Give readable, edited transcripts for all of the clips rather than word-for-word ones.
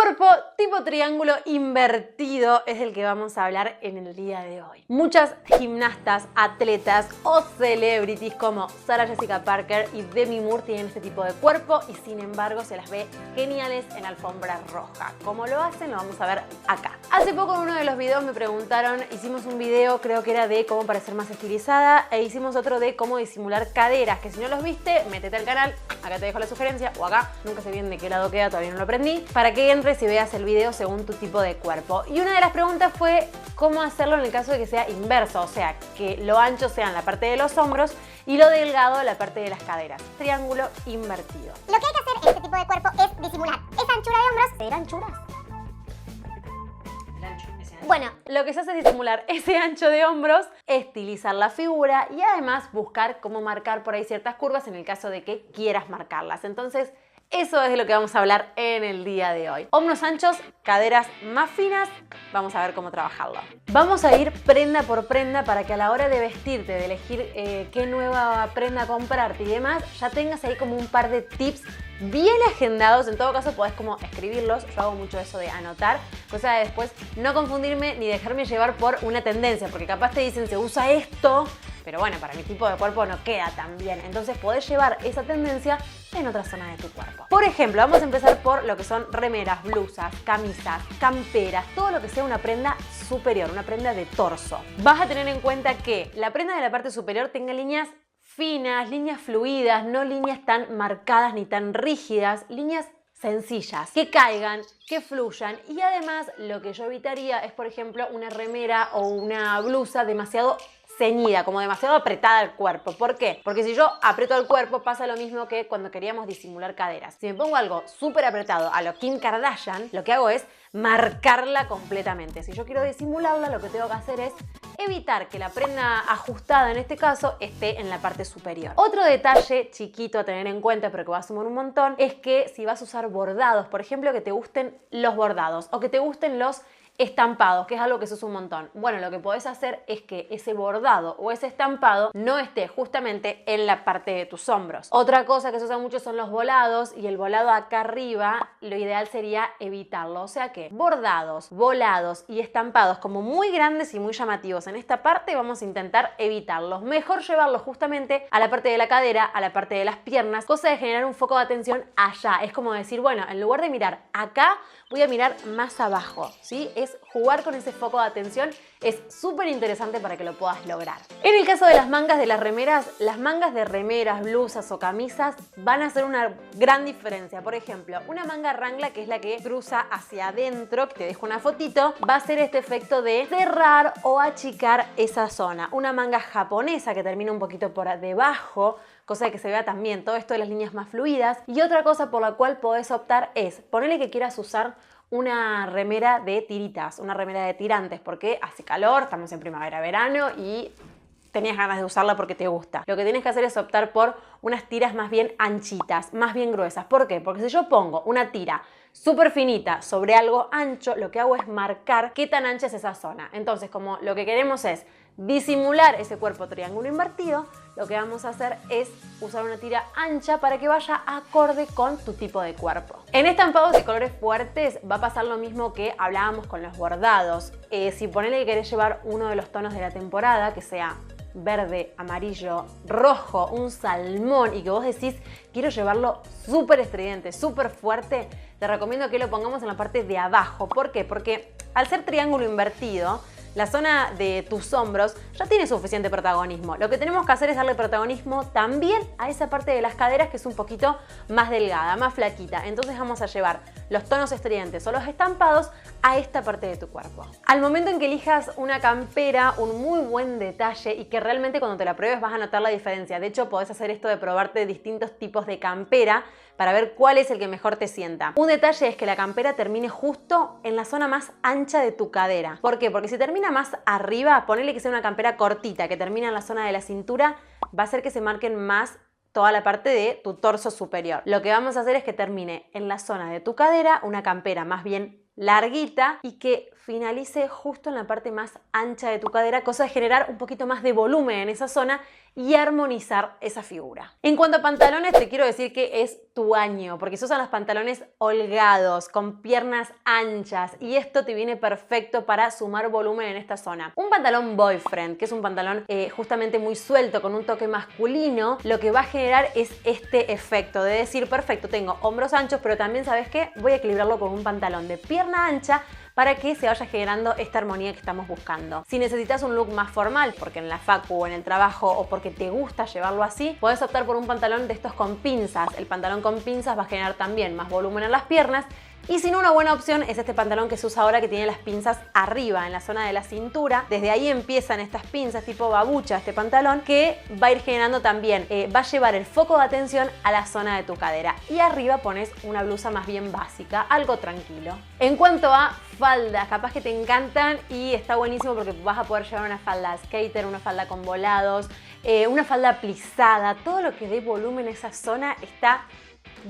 Cuerpo tipo triángulo invertido es el que vamos a hablar en el día de hoy. Muchas gimnastas, atletas o celebrities como Sarah Jessica Parker y Demi Moore tienen este tipo de cuerpo y sin embargo se las ve geniales en alfombra roja. ¿Cómo lo hacen? Lo vamos a ver acá. Hace poco en uno de los videos me preguntaron, hicimos un video creo que era de cómo parecer más estilizada e hicimos otro de cómo disimular caderas, que si no los viste, métete al canal, acá te dejo la sugerencia o acá, nunca sé bien de qué lado queda, todavía no lo aprendí, para que entres y veas el video según tu tipo de cuerpo. Y una de las preguntas fue cómo hacerlo en el caso de que sea inverso, o sea, que lo ancho sea en la parte de los hombros y lo delgado en la parte de las caderas. Triángulo invertido. Lo que hay que hacer en este tipo de cuerpo es disimular esa anchura de hombros. ¿Ser anchuras? Bueno, lo que se hace es disimular ese ancho de hombros, estilizar la figura y además buscar cómo marcar por ahí ciertas curvas en el caso de que quieras marcarlas. Entonces, eso es de lo que vamos a hablar en el día de hoy. Hombros anchos, caderas más finas, vamos a ver cómo trabajarlo. Vamos a ir prenda por prenda para que a la hora de vestirte, de elegir qué nueva prenda comprarte y demás, ya tengas ahí como un par de tips bien agendados. En todo caso podés como escribirlos, yo hago mucho eso de anotar, cosa de después no confundirme ni dejarme llevar por una tendencia, porque capaz te dicen se usa esto, pero bueno, para mi tipo de cuerpo no queda tan bien. Entonces podés llevar esa tendencia en otra zona de tu cuerpo. Por ejemplo, vamos a empezar por lo que son remeras, blusas, camisas, camperas, todo lo que sea una prenda superior, una prenda de torso. Vas a tener en cuenta que la prenda de la parte superior tenga líneas finas, líneas fluidas, no líneas tan marcadas ni tan rígidas, líneas sencillas, que caigan, que fluyan. Y además lo que yo evitaría es, por ejemplo, una remera o una blusa demasiado ceñida, como demasiado apretada al cuerpo. ¿Por qué? Porque si yo aprieto el cuerpo pasa lo mismo que cuando queríamos disimular caderas. Si me pongo algo súper apretado a lo Kim Kardashian, lo que hago es marcarla completamente. Si yo quiero disimularla, lo que tengo que hacer es evitar que la prenda ajustada en este caso esté en la parte superior. Otro detalle chiquito a tener en cuenta, pero que va a sumar un montón, es que si vas a usar bordados, por ejemplo, que te gusten los bordados o que te gusten los estampados, que es algo que se usa un montón. Bueno, lo que podés hacer es que ese bordado o ese estampado no esté justamente en la parte de tus hombros. Otra cosa que se usa mucho son los volados, y el volado acá arriba lo ideal sería evitarlo. O sea que bordados, volados y estampados como muy grandes y muy llamativos en esta parte vamos a intentar evitarlos. Mejor llevarlos justamente a la parte de la cadera, a la parte de las piernas, cosa de generar un foco de atención allá. Es como decir, bueno, en lugar de mirar acá, voy a mirar más abajo, ¿sí? Es jugar con ese foco de atención, es súper interesante para que lo puedas lograr. En el caso de las mangas de las mangas de remeras, blusas o camisas van a hacer una gran diferencia. Por ejemplo, una manga Wrangler, que es la que cruza hacia adentro, que te dejo una fotito, va a hacer este efecto de cerrar o achicar esa zona. Una manga japonesa que termina un poquito por debajo, cosa de que se vea también todo esto de las líneas más fluidas. Y otra cosa por la cual podés optar es, ponele que quieras usar una remera de tiritas, una remera de tirantes, porque hace calor, estamos en primavera, verano y tenías ganas de usarla porque te gusta. Lo que tienes que hacer es optar por unas tiras más bien anchitas, más bien gruesas. ¿Por qué? Porque si yo pongo una tira súper finita sobre algo ancho, lo que hago es marcar qué tan ancha es esa zona. Entonces, como lo que queremos es disimular ese cuerpo triángulo invertido, lo que vamos a hacer es usar una tira ancha para que vaya acorde con tu tipo de cuerpo. En estampados y colores fuertes va a pasar lo mismo que hablábamos con los bordados. Si ponele que querés llevar uno de los tonos de la temporada, que sea verde, amarillo, rojo, un salmón, y que vos decís quiero llevarlo súper estridente, súper fuerte, te recomiendo que lo pongamos en la parte de abajo. ¿Por qué? Porque al ser triángulo invertido, la zona de tus hombros ya tiene suficiente protagonismo. Lo que tenemos que hacer es darle protagonismo también a esa parte de las caderas que es un poquito más delgada, más flaquita. Entonces vamos a llevar los tonos estridentes o los estampados a esta parte de tu cuerpo. Al momento en que elijas una campera, un muy buen detalle y que realmente cuando te la pruebes vas a notar la diferencia. De hecho, podés hacer esto de probarte distintos tipos de campera para ver cuál es el que mejor te sienta. Un detalle es que la campera termine justo en la zona más ancha de tu cadera. ¿Por qué? Porque si termina más arriba, ponele que sea una campera cortita que termina en la zona de la cintura, va a hacer que se marquen más toda la parte de tu torso superior. Lo que vamos a hacer es que termine en la zona de tu cadera una campera más bien larguita y que finalice justo en la parte más ancha de tu cadera, cosa de generar un poquito más de volumen en esa zona y armonizar esa figura. En cuanto a pantalones, te quiero decir que es tu año, porque se usan los pantalones holgados, con piernas anchas, y esto te viene perfecto para sumar volumen en esta zona. Un pantalón boyfriend, que es un pantalón justamente muy suelto, con un toque masculino, lo que va a generar es este efecto de decir, perfecto, tengo hombros anchos, pero también, ¿sabes qué? Voy a equilibrarlo con un pantalón de pierna ancha, para que se vaya generando esta armonía que estamos buscando. Si necesitas un look más formal, porque en la facu o en el trabajo o porque te gusta llevarlo así, puedes optar por un pantalón de estos con pinzas. El pantalón con pinzas va a generar también más volumen en las piernas. Y si no, una buena opción es este pantalón que se usa ahora, que tiene las pinzas arriba, en la zona de la cintura. Desde ahí empiezan estas pinzas tipo babucha, este pantalón, que va a ir generando también, va a llevar el foco de atención a la zona de tu cadera. Y arriba pones una blusa más bien básica, algo tranquilo. En cuanto a faldas, capaz que te encantan y está buenísimo porque vas a poder llevar una falda skater, una falda con volados, una falda plisada, todo lo que dé volumen a esa zona está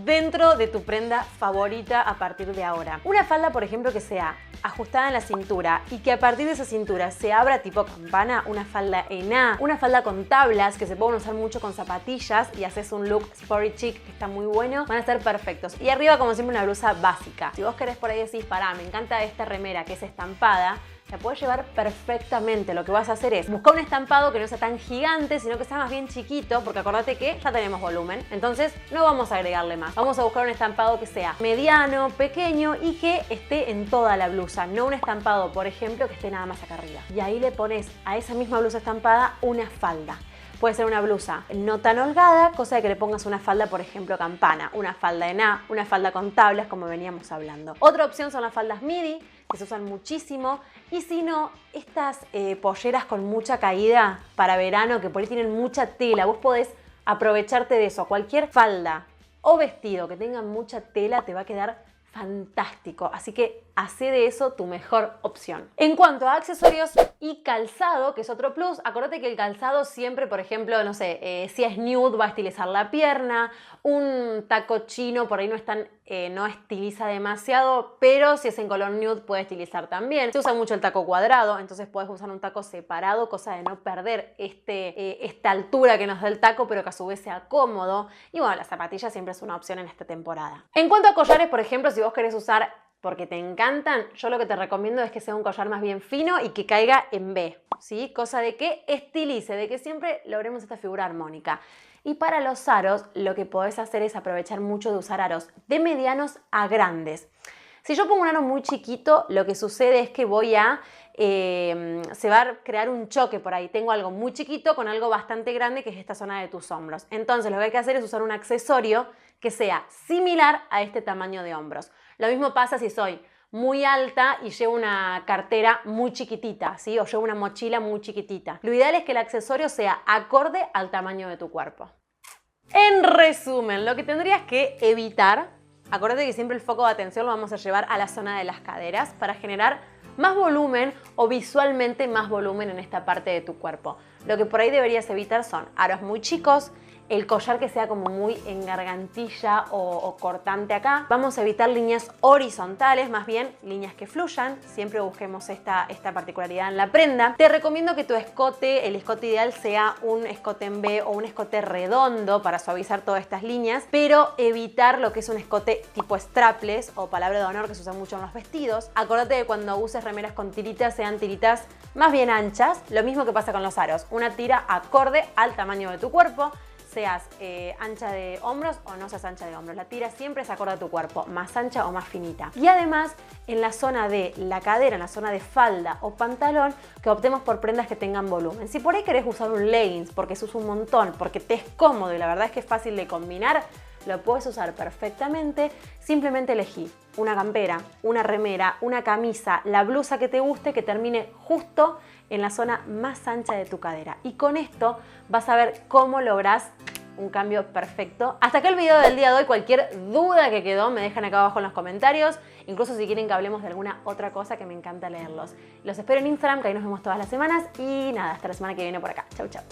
dentro de tu prenda favorita a partir de ahora. Una falda, por ejemplo, que sea ajustada en la cintura y que a partir de esa cintura se abra tipo campana, una falda en A, una falda con tablas que se pueden usar mucho con zapatillas y haces un look sporty chic que está muy bueno, van a ser perfectos. Y arriba, como siempre, una blusa básica. Si vos querés por ahí decís, pará, me encanta esta remera que es estampada, la puedes llevar perfectamente. Lo que vas a hacer es buscar un estampado que no sea tan gigante, sino que sea más bien chiquito, porque acordate que ya tenemos volumen, entonces no vamos a agregarle más. Vamos a buscar un estampado que sea mediano, pequeño y que esté en toda la blusa, no un estampado, por ejemplo, que esté nada más acá arriba. Y ahí le pones a esa misma blusa estampada una falda. Puede ser una blusa no tan holgada, cosa de que le pongas una falda, por ejemplo, campana, una falda en A, una falda con tablas, como veníamos hablando. Otra opción son las faldas midi, que se usan muchísimo, y si no, estas polleras con mucha caída para verano, que por ahí tienen mucha tela, vos podés aprovecharte de eso. Cualquier falda o vestido que tenga mucha tela te va a quedar fantástico, así que hacé de eso tu mejor opción. En cuanto a accesorios y calzado, que es otro plus, acuérdate que el calzado siempre, por ejemplo, no sé, si es nude va a estilizar la pierna, un taco chino por ahí no estiliza demasiado, pero si es en color nude puede estilizar también. Se usa mucho el taco cuadrado, entonces puedes usar un taco separado, cosa de no perder esta altura que nos da el taco, pero que a su vez sea cómodo. Y bueno, las zapatillas siempre es una opción en esta temporada. En cuanto a collares, por ejemplo, si vos querés usar porque te encantan, yo lo que te recomiendo es que sea un collar más bien fino y que caiga en B, ¿sí? Cosa de que estilice, de que siempre logremos esta figura armónica. Y para los aros, lo que podés hacer es aprovechar mucho de usar aros de medianos a grandes. Si yo pongo un aro muy chiquito, lo que sucede es que se va a crear un choque por ahí. Tengo algo muy chiquito con algo bastante grande, que es esta zona de tus hombros. Entonces lo que hay que hacer es usar un accesorio que sea similar a este tamaño de hombros. Lo mismo pasa si soy muy alta y llevo una cartera muy chiquitita, ¿sí? O llevo una mochila muy chiquitita. Lo ideal es que el accesorio sea acorde al tamaño de tu cuerpo. En resumen, lo que tendrías que evitar, acuérdate que siempre el foco de atención lo vamos a llevar a la zona de las caderas para generar más volumen o visualmente más volumen en esta parte de tu cuerpo. Lo que por ahí deberías evitar son aros muy chicos, el collar que sea como muy en gargantilla o cortante acá. Vamos a evitar líneas horizontales, más bien líneas que fluyan. Siempre busquemos esta particularidad en la prenda. Te recomiendo que tu escote, el escote ideal sea un escote en B o un escote redondo para suavizar todas estas líneas, pero evitar lo que es un escote tipo strapless o palabra de honor que se usa mucho en los vestidos. Acordate que cuando uses remeras con tiritas sean tiritas más bien anchas. Lo mismo que pasa con los aros. Una tira acorde al tamaño de tu cuerpo. Seas ancha de hombros o no seas ancha de hombros. La tira siempre es acorde a tu cuerpo, más ancha o más finita. Y además, en la zona de la cadera, en la zona de falda o pantalón, que optemos por prendas que tengan volumen. Si por ahí querés usar un leggings porque se usa un montón, porque te es cómodo y la verdad es que es fácil de combinar, lo puedes usar perfectamente. Simplemente elegí una campera, una remera, una camisa, la blusa que te guste, que termine justo en la zona más ancha de tu cadera. Y con esto vas a ver cómo lográs un cambio perfecto. Hasta acá el video del día de hoy. Cualquier duda que quedó me dejan acá abajo en los comentarios. Incluso si quieren que hablemos de alguna otra cosa, que me encanta leerlos. Los espero en Instagram, que ahí nos vemos todas las semanas. Y nada, hasta la semana que viene por acá. Chau, chau.